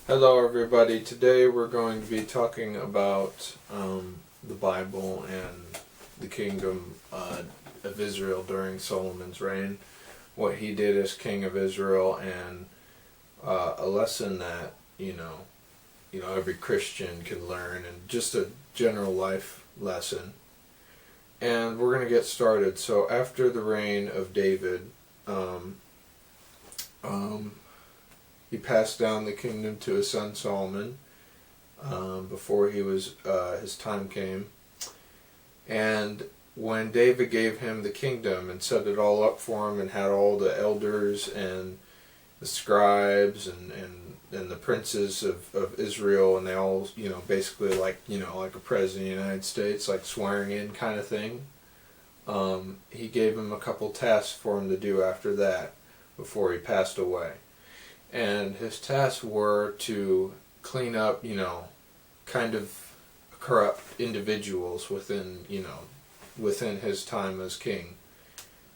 Hello everybody, today we're going to be talking about the Bible and the kingdom of Israel during Solomon's reign, what he did as king of Israel, and a lesson that every Christian can learn, and just a general life lesson. And we're going to get started. So after the reign of David, he passed down the kingdom to his son Solomon before his time came. And when David gave him the kingdom and set it all up for him and had all the elders and the scribes and the princes of Israel, and they all, basically like a president of the United States, like swearing in kind of thing, he gave him a couple tasks for him to do after that before he passed away. And his tasks were to clean up, kind of corrupt individuals within his time as king.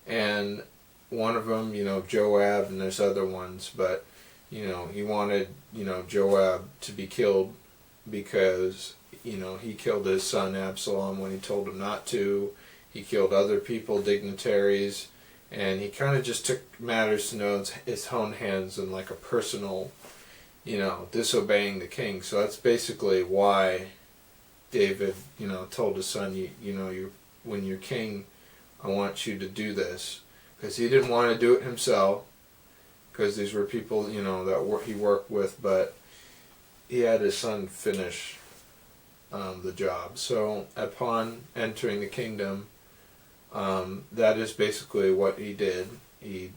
And one of them, Joab, and there's other ones, but, he wanted, Joab to be killed because, he killed his son Absalom when he told him not to. He killed other people, dignitaries. And he kind of just took matters to his own hands and like a personal, disobeying the king. So that's basically why David, told his son, when you're king, I want you to do this. Because he didn't want to do it himself, because these were people, that he worked with, but he had his son finish the job. So upon entering the kingdom, that is basically what he did. He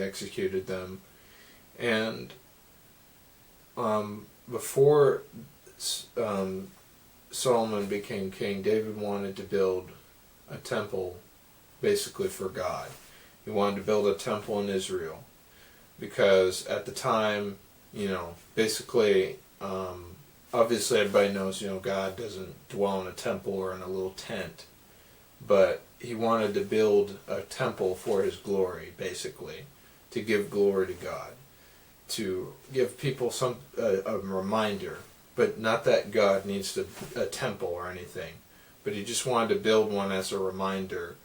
executed them. And before Solomon became king, David wanted to build a temple basically for God. He wanted to build a temple in Israel because at the time, basically, obviously everybody knows, God doesn't dwell in a temple or in a little tent. But he wanted to build a temple for his glory, basically, to give glory to God, to give people a reminder, but not that God needs a temple or anything, but he just wanted to build one as a reminder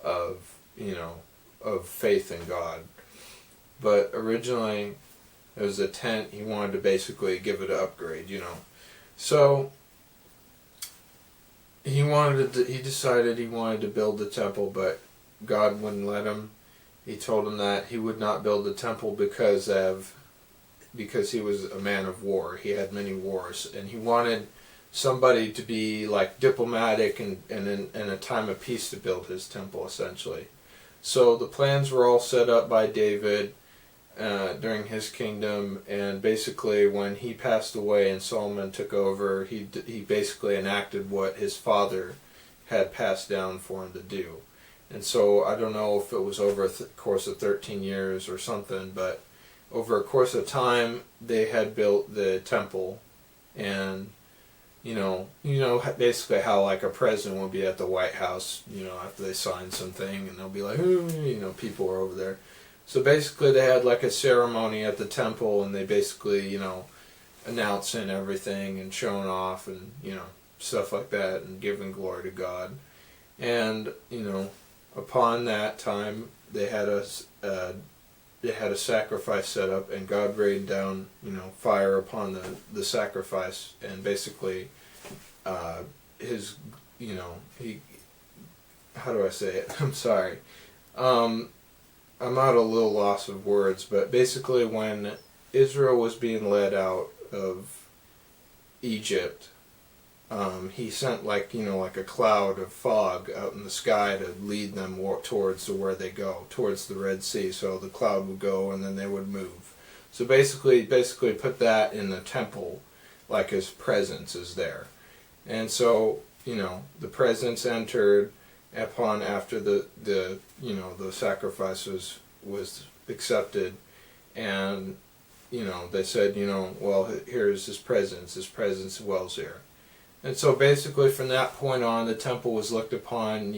of faith in God. But originally it was a tent. He wanted to basically give it an upgrade, So he decided he wanted to build the temple, but God wouldn't let him. He told him that he would not build the temple because he was a man of war. He had many wars, and he wanted somebody to be like diplomatic and in a time of peace to build his temple, essentially. So the plans were all set up by David during his kingdom, and basically when he passed away and Solomon took over, he basically enacted what his father had passed down for him to do. And so I don't know if it was over a course of 13 years or something, but over a course of time they had built the temple. And basically how like a president would be at the White House, after they sign something, and they'll be like, people are over there. So basically they had like a ceremony at the temple, and they basically, announcing everything and showing off and, stuff like that, and giving glory to God. And, upon that time, they had a sacrifice set up, and God rained down, fire upon the sacrifice, and basically, how do I say it? I'm sorry. I'm at a little loss of words, but basically when Israel was being led out of Egypt, he sent like a cloud of fog out in the sky to lead them towards where they go, towards the Red Sea. So the cloud would go and then they would move. So basically put that in the temple, like his presence is there. And so, the presence entered after the sacrifice was accepted, and they said, well, here's his presence dwells here. And so basically from that point on, the temple was looked upon,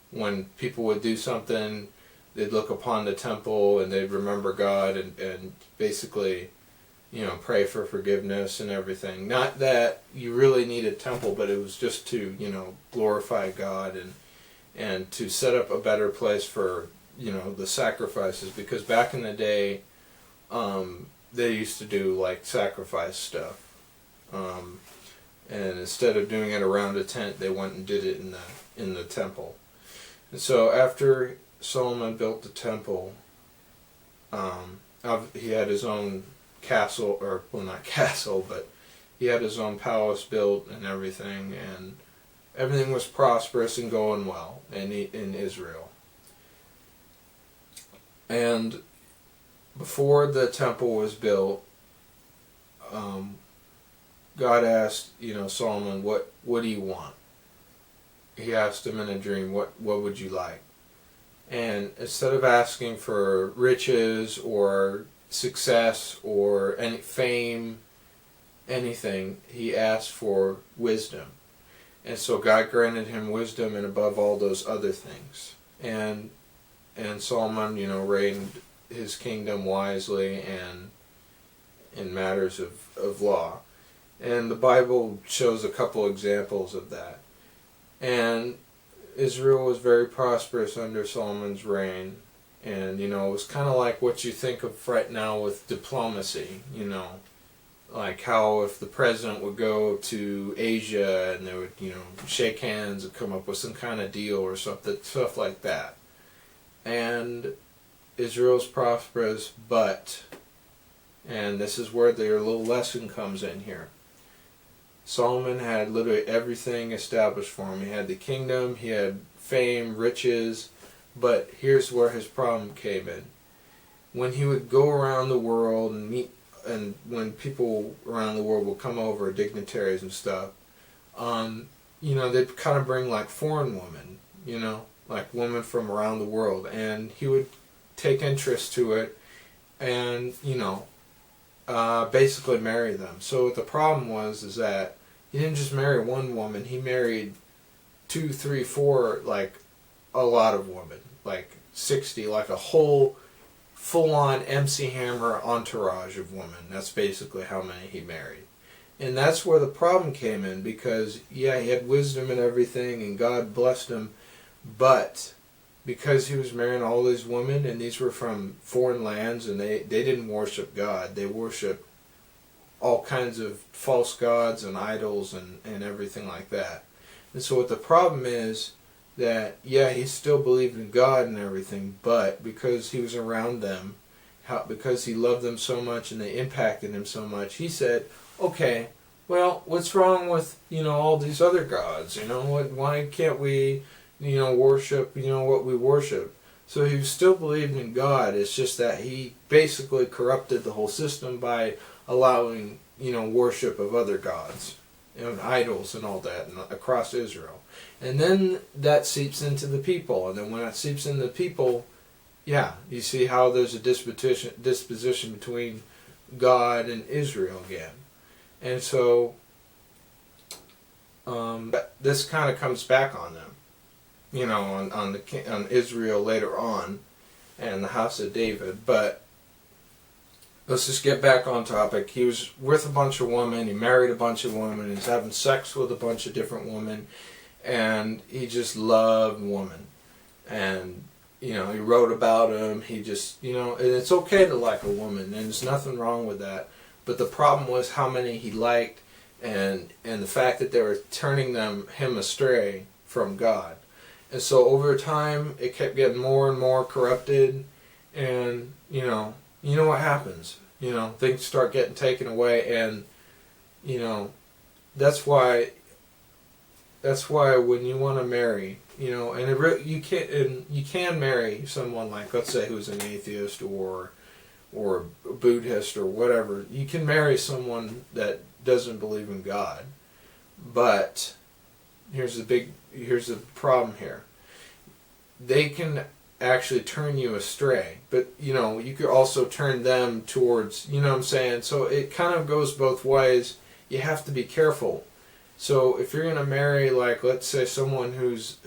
when people would do something, they'd look upon the temple and they'd remember God, and basically pray for forgiveness and everything. Not that you really need a temple, but it was just to, glorify God and to set up a better place for, the sacrifices. Because back in the day, they used to do like sacrifice stuff. And instead of doing it around a tent, they went and did it in the temple. And so after Solomon built the temple, he had his own castle, or well, not castle, but he had his own palace built and everything was prosperous and going well in Israel. And before the temple was built, God asked, Solomon, what do you want? He asked him in a dream, what would you like? And instead of asking for riches or success or any fame, anything, he asked for wisdom. And so God granted him wisdom and above all those other things. And Solomon, reigned his kingdom wisely and in matters of law. And the Bible shows a couple examples of that. And Israel was very prosperous under Solomon's reign. And, it was kind of like what you think of right now with diplomacy, like how if the president would go to Asia and they would, shake hands and come up with some kind of deal or something, stuff like that. And Israel's prosperous, but, and this is where their little lesson comes in here, Solomon had literally everything established for him. He had the kingdom, he had fame, riches, but here's where his problem came in. When he would go around the world and meet, and when people around the world would come over, dignitaries and stuff, they'd kind of bring like foreign women, like women from around the world, and he would take interest to it and, basically marry them. So what the problem was that he didn't just marry one woman, he married 2, 3, 4, like a lot of women, like 60, like a whole full-on MC Hammer entourage of women. That's basically how many he married. And that's where the problem came in, because he had wisdom and everything and God blessed him, but because he was marrying all these women and these were from foreign lands and they didn't worship God, they worshiped all kinds of false gods and idols and everything like that. And so what the problem is that, he still believed in God and everything, but because he was around them, because he loved them so much and they impacted him so much, he said, okay, well, what's wrong with, all these other gods? Why can't we, worship, what we worship? So he still believed in God. It's just that he basically corrupted the whole system by allowing, worship of other gods and idols and all that across Israel. And then that seeps into the people. And then when that seeps into the people, you see how there's a disposition between God and Israel again. And so this kind of comes back on them, on Israel later on and the house of David. But let's just get back on topic. He was with a bunch of women, he married a bunch of women, he's having sex with a bunch of different women, and he just loved women. And, he wrote about them, he just, and it's okay to like a woman, and there's nothing wrong with that. But the problem was how many he liked, and the fact that they were turning him astray from God. And so over time, it kept getting more and more corrupted, and, what happens? Things start getting taken away, and, that's why when you want to marry, and you can marry someone like, let's say, who's an atheist or a Buddhist or whatever. You can marry someone that doesn't believe in God, but here's the problem here. They can actually turn you astray, but you could also turn them towards, what I'm saying? So it kind of goes both ways. You have to be careful. So if you're going to marry, like, let's say someone who's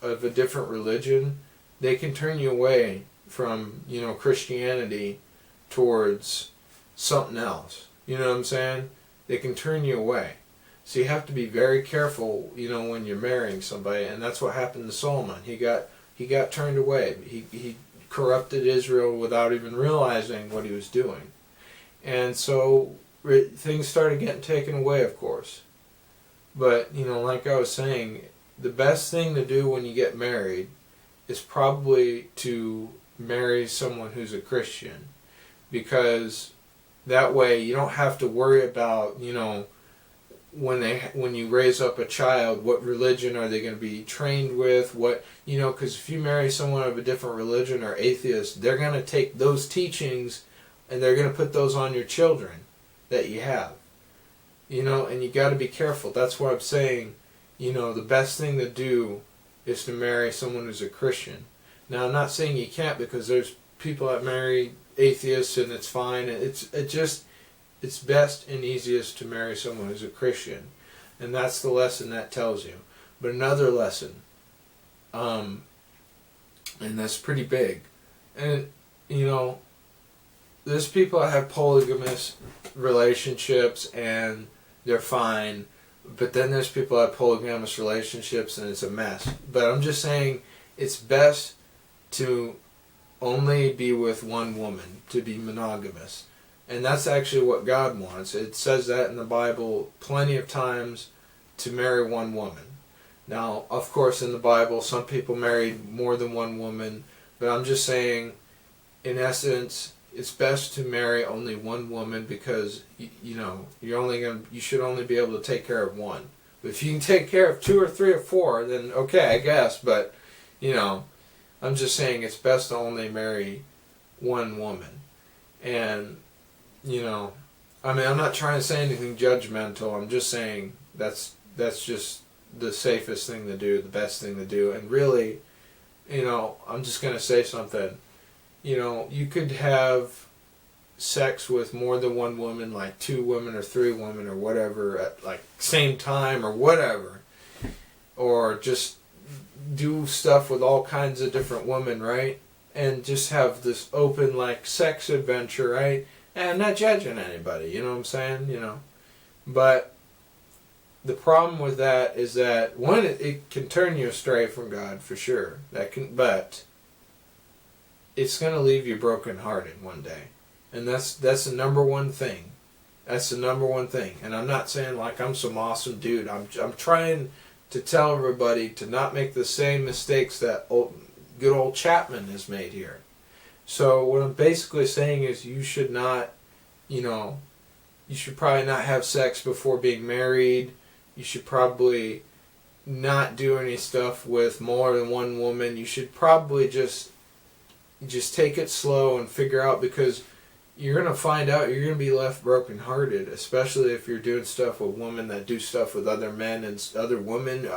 of a different religion, they can turn you away from, Christianity towards something else. You know what I'm saying? They can turn you away. So you have to be very careful, when you're marrying somebody, and that's what happened to Solomon. He got turned away. He corrupted Israel without even realizing what he was doing. And so things started getting taken away, of course. But, like I was saying, the best thing to do when you get married is probably to marry someone who's a Christian, because that way you don't have to worry about, when you raise up a child, what religion are they going to be trained with, because if you marry someone of a different religion or atheist, they're going to take those teachings and they're going to put those on your children that you have, and you got to be careful. That's why I'm saying, the best thing to do is to marry someone who's a Christian. Now, I'm not saying you can't, because there's people that marry atheists and it's fine. It's best and easiest to marry someone who's a Christian. And that's the lesson that tells you. But another lesson, and that's pretty big, and there's people that have polygamous relationships and they're fine, but then there's people that have polygamous relationships and it's a mess. But I'm just saying it's best to only be with one woman, to be monogamous. And that's actually what God wants. It says that in the Bible plenty of times, to marry one woman. Now, of course, in the Bible, some people married more than one woman, but I'm just saying, in essence, it's best to marry only one woman, because you should only be able to take care of one. But if you can take care of 2 or 3 or 4, then okay, I guess. But I'm just saying it's best to only marry one woman. And I'm not trying to say anything judgmental. I'm just saying that's just the safest thing to do, the best thing to do. And really, I'm just going to say something. You could have sex with more than one woman, like 2 women or 3 women or whatever, at like same time or whatever. Or just do stuff with all kinds of different women, right? And just have this open, like, sex adventure, right? And I'm not judging anybody, you know what I'm saying? But the problem with that is that, one, it can turn you astray from God, for sure. But it's going to leave you brokenhearted one day. And that's the number one thing. That's the number one thing. And I'm not saying like I'm some awesome dude. I'm trying to tell everybody to not make the same mistakes that good old Chapman has made here. So what I'm basically saying is you should not, you should probably not have sex before being married. You should probably not do any stuff with more than one woman. You should probably just take it slow and figure out, because you're going to find out you're going to be left brokenhearted, especially if you're doing stuff with women that do stuff with other men and other women.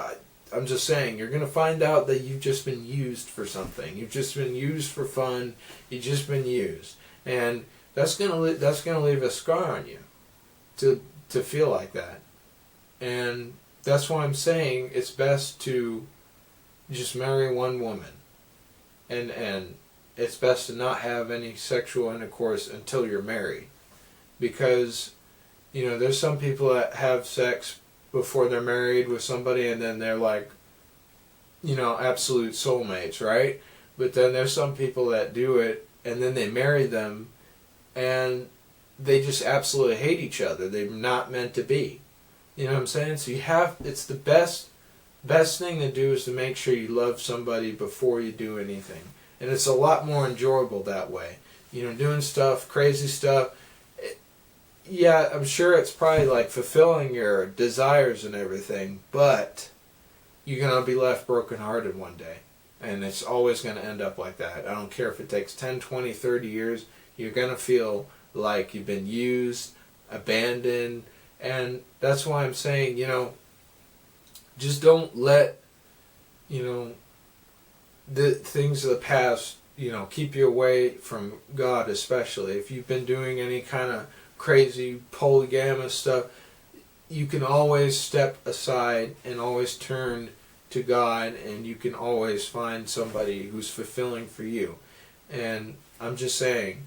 I'm just saying, you're going to find out that you've just been used for something. You've just been used for fun. You've just been used. And that's going to leave a scar on you to feel like that. And that's why I'm saying it's best to just marry one woman. And it's best to not have any sexual intercourse until you're married. Because, there's some people that have sex before they're married with somebody, and then they're like, absolute soulmates, right? But then there's some people that do it, and then they marry them, and they just absolutely hate each other. They're not meant to be. You know what I'm saying? So it's the best thing to do is to make sure you love somebody before you do anything. And it's a lot more enjoyable that way. Doing stuff, crazy stuff. Yeah, I'm sure it's probably like fulfilling your desires and everything, but you're going to be left brokenhearted one day. And it's always going to end up like that. I don't care if it takes 10, 20, 30 years. You're going to feel like you've been used, abandoned. And that's why I'm saying, just don't let, the things of the past, keep you away from God, especially. If you've been doing any kind of crazy polygamous stuff, you can always step aside and always turn to God, and you can always find somebody who's fulfilling for you. And I'm just saying,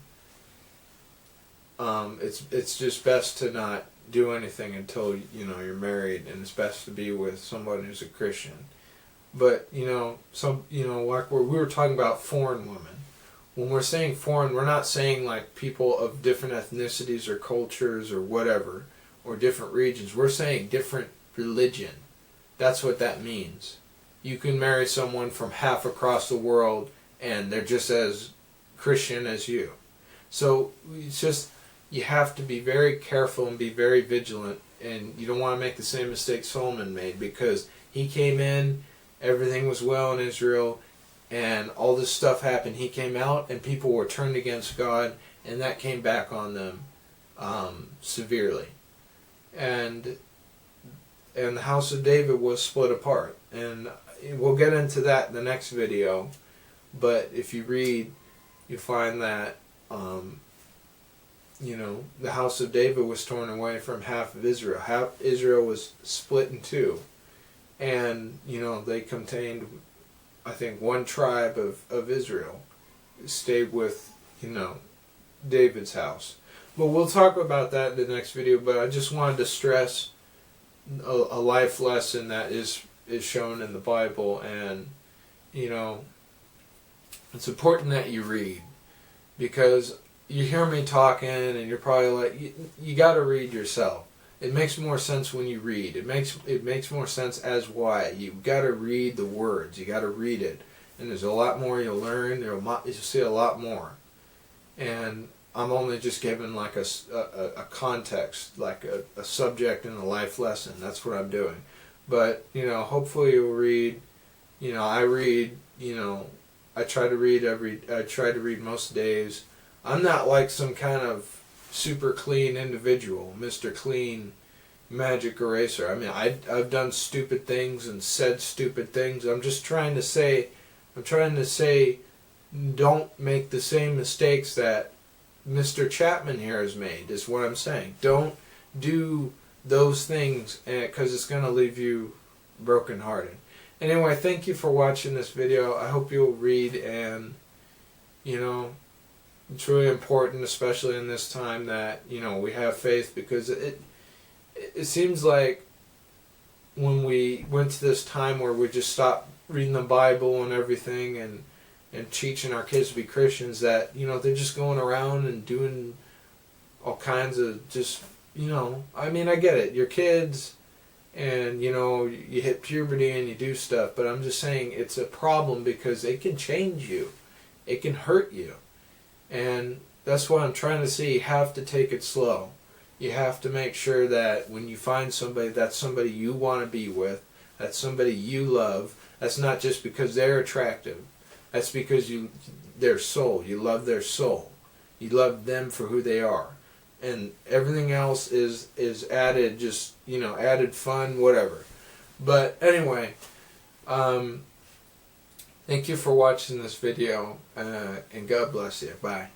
it's just best to not do anything until you're married, and it's best to be with someone who's a Christian. But like we were talking about foreign women. When we're saying foreign, we're not saying like people of different ethnicities or cultures or whatever, or different regions. We're saying different religion. That's what that means. You can marry someone from half across the world and they're just as Christian as you. So it's just, you have to be very careful and be very vigilant, and you don't want to make the same mistake Solomon made, because he came in, everything was well in Israel, and all this stuff happened. He came out and people were turned against God, and that came back on them severely. And the house of David was split apart. And we'll get into that in the next video. But if you read, you find that the house of David was torn away from half of Israel. Half Israel was split in two. And, they contained, I think, one tribe of Israel stayed with, David's house. But we'll talk about that in the next video. But I just wanted to stress a life lesson that is shown in the Bible. And, it's important that you read. Because you hear me talking and you're probably like, you got to read yourself. It makes more sense when you read. It makes more sense as why. You've got to read the words. You got to read it. And there's a lot more you'll learn. You'll see a lot more. And I'm only just giving like a context, like a subject and a life lesson. That's what I'm doing. But, hopefully you'll read. I read, I try to read most days. I'm not like some kind of super clean individual, Mr. Clean Magic Eraser. I mean, I've done stupid things and said stupid things. I'm trying to say, don't make the same mistakes that Mr. Chapman here has made, is what I'm saying. Don't do those things, because it's going to leave you brokenhearted. Anyway, thank you for watching this video. I hope you'll read, and, it's really important, especially in this time, that we have faith, because it seems like when we went to this time where we just stopped reading the Bible and everything and teaching our kids to be Christians, that they're just going around and doing all kinds of just I mean, I get it, you're kids, and you hit puberty and you do stuff, but I'm just saying it's a problem, because it can change you, it can hurt you. And that's what I'm trying to say. You have to take it slow. You have to make sure that when you find somebody, that's somebody you want to be with, that's somebody you love. That's not just because they're attractive. That's because their soul. You love their soul. You love them for who they are. And everything else is added, just, added fun, whatever. But anyway, thank you for watching this video, and God bless you. Bye.